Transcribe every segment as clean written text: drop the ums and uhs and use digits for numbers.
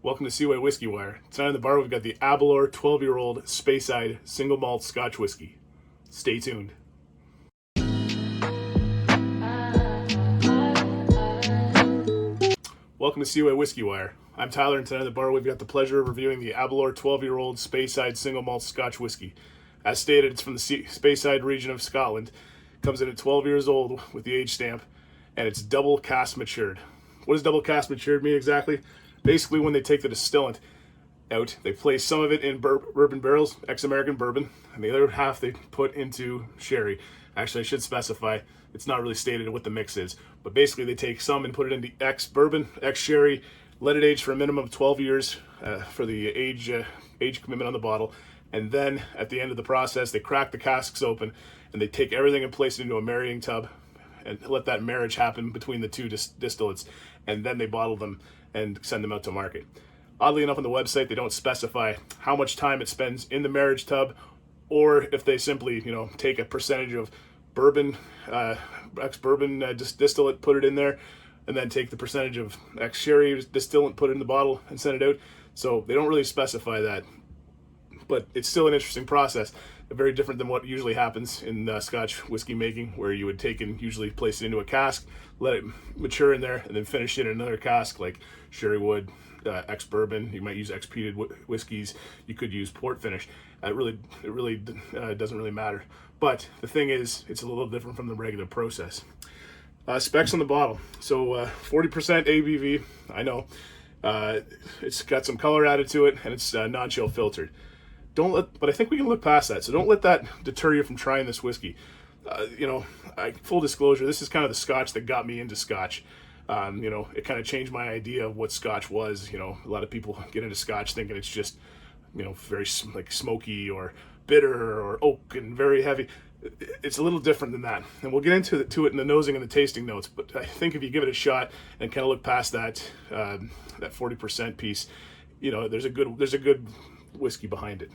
Welcome to Seawaywhiskywire. Tonight on the bar we've got the Aberlour 12-year-old Speyside Single Malt Scotch Whisky. Stay tuned. Welcome to Seawaywhiskywire. I'm Tyler, and tonight on the bar we've got the pleasure of reviewing the Aberlour 12-year-old Speyside Single Malt Scotch Whisky. As stated, it's from the Speyside region of Scotland. Comes in at 12 years old with the age stamp, and it's double cask matured. What does double cask matured mean exactly? Basically, when they take the distillant out, they place some of it in bourbon barrels, ex-American bourbon, and the other half they put into sherry. Actually, I should specify, it's not really stated what the mix is, but basically they take some and put it into ex-bourbon, ex-sherry, let it age for a minimum of 12 years for the age commitment on the bottle, and then at the end of the process, they crack the casks open and they take everything and place it into a marrying tub and let that marriage happen between the two distillates, and then they bottle them and send them out to market. Oddly enough, on the website, they don't specify how much time it spends in the marriage tub, or if they simply, take a percentage of bourbon, ex-bourbon distillate, put it in there, and then take the percentage of ex-sherry distillant, put it in the bottle, and send it out. So they don't really specify that, but it's still an interesting process. Very different than what usually happens in Scotch whiskey making, where you would take and usually place it into a cask, let it mature in there, and then finish it in another cask like sherry wood, ex-bourbon. You might use ex-peated whiskeys. You could use port finish. It really doesn't really matter. But the thing is, it's a little different from the regular process. Specs on the bottle. So 40% ABV. I know. It's got some color added to it, and it's non-chill filtered. But I think we can look past that. So don't let that deter you from trying this whiskey. Full disclosure, this is kind of the Scotch that got me into Scotch. It kind of changed my idea of what Scotch was. A lot of people get into Scotch thinking it's just, very like smoky or bitter or oak and very heavy. It's a little different than that, and we'll get into it in the nosing and the tasting notes. But I think if you give it a shot and kind of look past that 40% piece, there's a good whiskey behind it.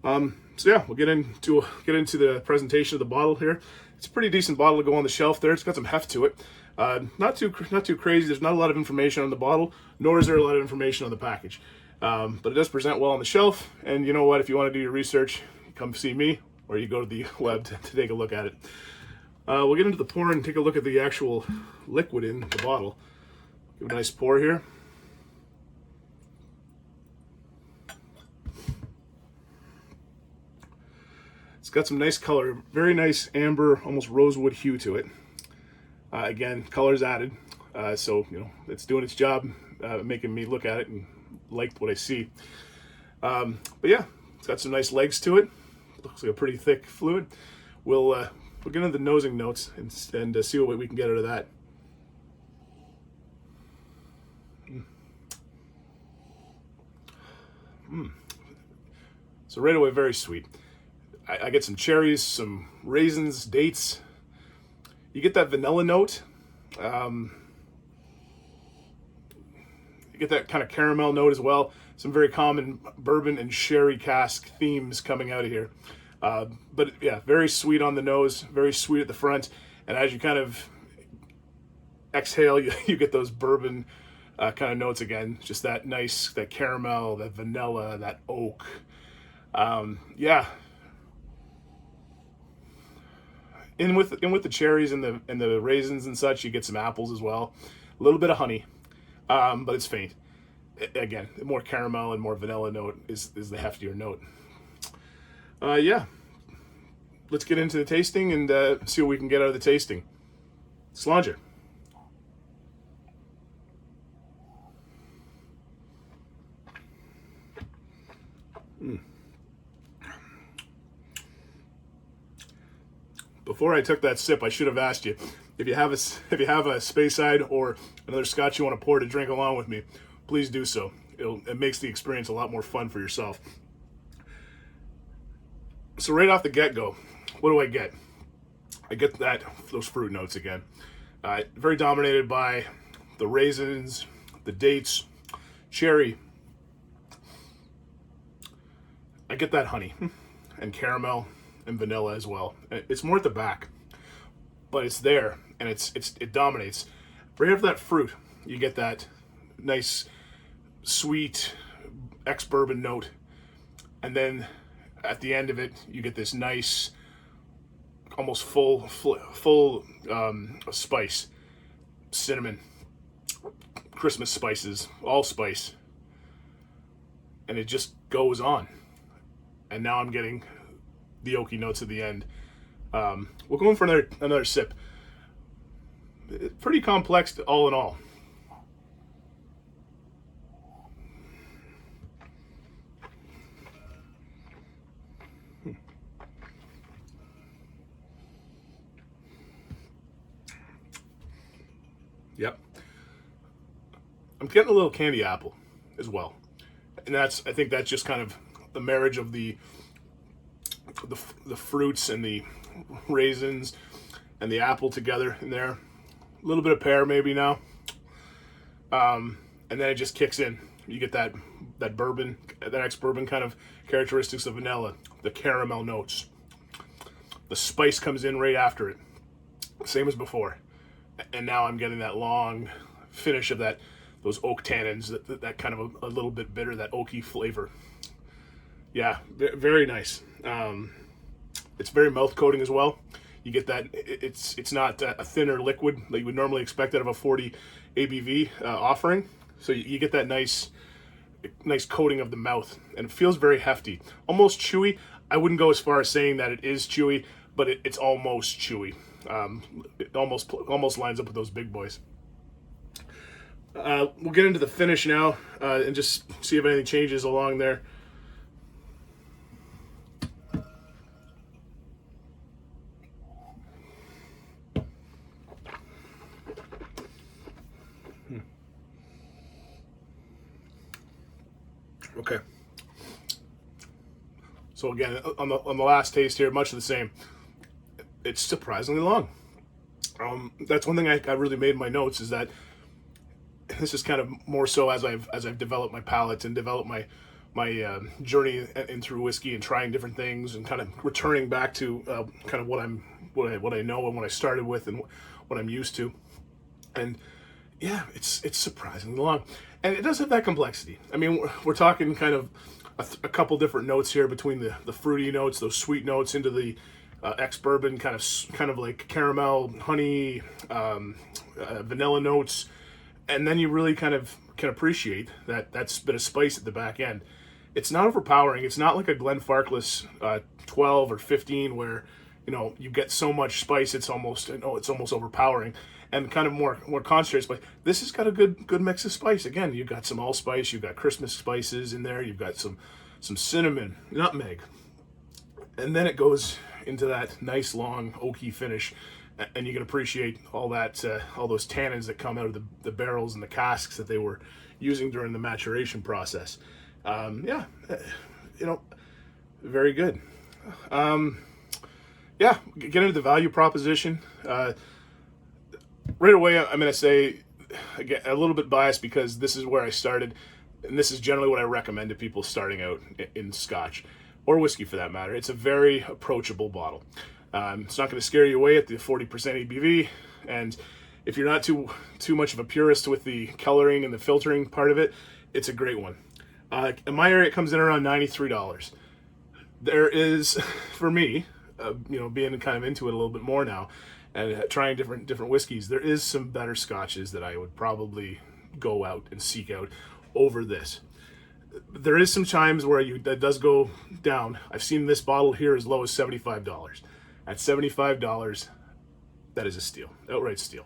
So yeah, we'll get into the presentation of the bottle here. It's a pretty decent bottle to go on the shelf there. It's got some heft to it. Not too crazy. There's not a lot of information on the bottle, nor is there a lot of information on the package. But it does present well on the shelf. And you know what? If you want to do your research, come see me, or you go to the web to take a look at it. We'll get into the pour and take a look at the actual liquid in the bottle. Give it a nice pour here. It's got some nice color, very nice amber, almost rosewood hue to it. Again, color's added, so it's doing its job, making me look at it and like what I see. But yeah, it's got some nice legs to it. Looks like a pretty thick fluid. We'll get into the nosing notes and see what we can get out of that. So right away, very sweet. I get some cherries, some raisins, dates. You get that vanilla note. You get that kind of caramel note as well. Some very common bourbon and sherry cask themes coming out of here. But yeah, very sweet on the nose, very sweet at the front. And as you kind of exhale, you get those bourbon kind of notes again. Just that nice, that caramel, that vanilla, that oak. Yeah. In with the cherries and the raisins and such, you get some apples as well. A little bit of honey, but it's faint. Again, more caramel and more vanilla note is the heftier note. Yeah, let's get into the tasting and see what we can get out of the tasting. Slanger. Before I took that sip, I should have asked you if you have a Speyside or another Scotch you want to pour to drink along with me. Please do so. It makes the experience a lot more fun for yourself. So right off the get-go, what do I get? I get those fruit notes again. Very dominated by the raisins, the dates, cherry. I get that honey and caramel and vanilla as well. It's more at the back, but it's there and it dominates. Right after that fruit, you get that nice sweet ex-bourbon note, and then at the end of it, you get this nice, almost full spice, cinnamon, Christmas spices, allspice, and it just goes on. And now I'm getting the oaky notes at the end. We'll go in for another sip. Pretty complex, all in all. Yep. I'm getting a little candy apple as well. And I think that's just kind of the marriage of the fruits and the raisins and the apple together in there. A little bit of pear maybe now. And then it just kicks in. You get that bourbon, that ex-bourbon kind of characteristics of vanilla, the caramel notes. The spice comes in right after it. Same as before. And now I'm getting that long finish of those oak tannins, that kind of a little bit bitter, that oaky flavor. Yeah, very nice. It's very mouth coating as well. You get that. It's not a thinner liquid that you would normally expect out of a 40 ABV offering. So you get that nice coating of the mouth, and it feels very hefty, almost chewy. I wouldn't go as far as saying that it is chewy, but it's almost chewy. It almost lines up with those big boys. We'll get into the finish now and just see if anything changes along there. Okay. So again, on the last taste here, much of the same. It's surprisingly long. That's one thing I really made in my notes, is that this is kind of more so as I've developed my palate and developed my journey in through whiskey and trying different things and kind of returning back to kind of what I know and what I started with and what I'm used to. And yeah, it's surprisingly long, and it does have that complexity. I mean, we're talking kind of a couple different notes here between the fruity notes, those sweet notes, into the ex-bourbon kind of like caramel, honey, vanilla notes, and then you really kind of can appreciate that bit of spice at the back end. It's not overpowering. It's not like a Glenfarclas 12 or 15 where you get so much spice it's almost overpowering, and kind of more concentrated spice. This has got a good mix of spice. Again, you've got some allspice, you've got Christmas spices in there, you've got some cinnamon, nutmeg, and then it goes into that nice long oaky finish, and you can appreciate all those tannins that come out of the barrels and the casks that they were using during the maturation process. Yeah, very good. Yeah, get into the value proposition. Right away, I'm going to say, again, a little bit biased because this is where I started, and this is generally what I recommend to people starting out in Scotch, or whiskey for that matter. It's a very approachable bottle. It's not going to scare you away at the 40% ABV, and if you're not too much of a purist with the coloring and the filtering part of it, it's a great one. In my area, it comes in around $93. There is, for me, being kind of into it a little bit more now, and trying different whiskeys, there is some better scotches that I would probably go out and seek out over this. There is some times where that does go down. I've seen this bottle here as low as $75. At $75, that is a steal, outright steal.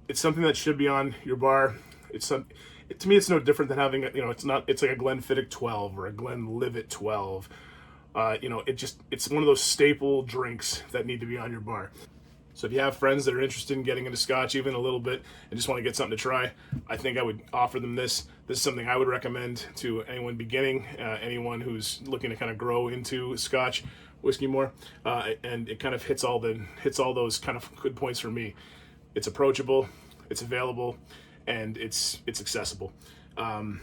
It's something that should be on your bar. To me, it's no different than having it's like a Glenfiddich 12 or a Glenlivet 12. It's one of those staple drinks that need to be on your bar. So if you have friends that are interested in getting into Scotch even a little bit and just want to get something to try, I think I would offer them this. This is something I would recommend to anyone beginning, anyone who's looking to kind of grow into Scotch whiskey more, and it kind of hits all those kind of good points for me. It's approachable, it's available, and it's accessible. Again,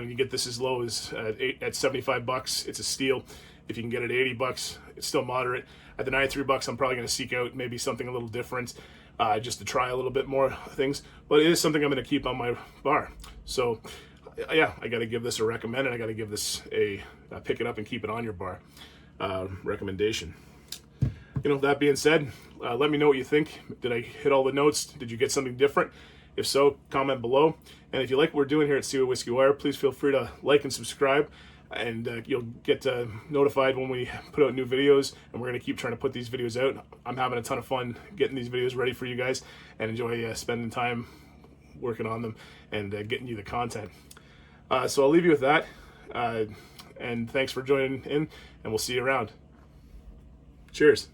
you get this as low as at $75. It's a steal. If you can get it at $80, it's still moderate. At the $93, I'm probably going to seek out maybe something a little different. just to try a little bit more things. But it is something I'm going to keep on my bar. So yeah, I got to give this a recommend, and I got to give this a pick it up and keep it on your bar recommendation. That being said, let me know what you think. Did I hit all the notes? Did you get something different? If so, comment below. And if you like what we're doing here at Seaway Whiskey Wire, please feel free to like and subscribe, and you'll get notified when we put out new videos. And we're going to keep trying to put these videos out. I'm having a ton of fun getting these videos ready for you guys, and enjoy spending time working on them and getting you the content. So I'll leave you with that, and thanks for joining in, and we'll see you around. Cheers.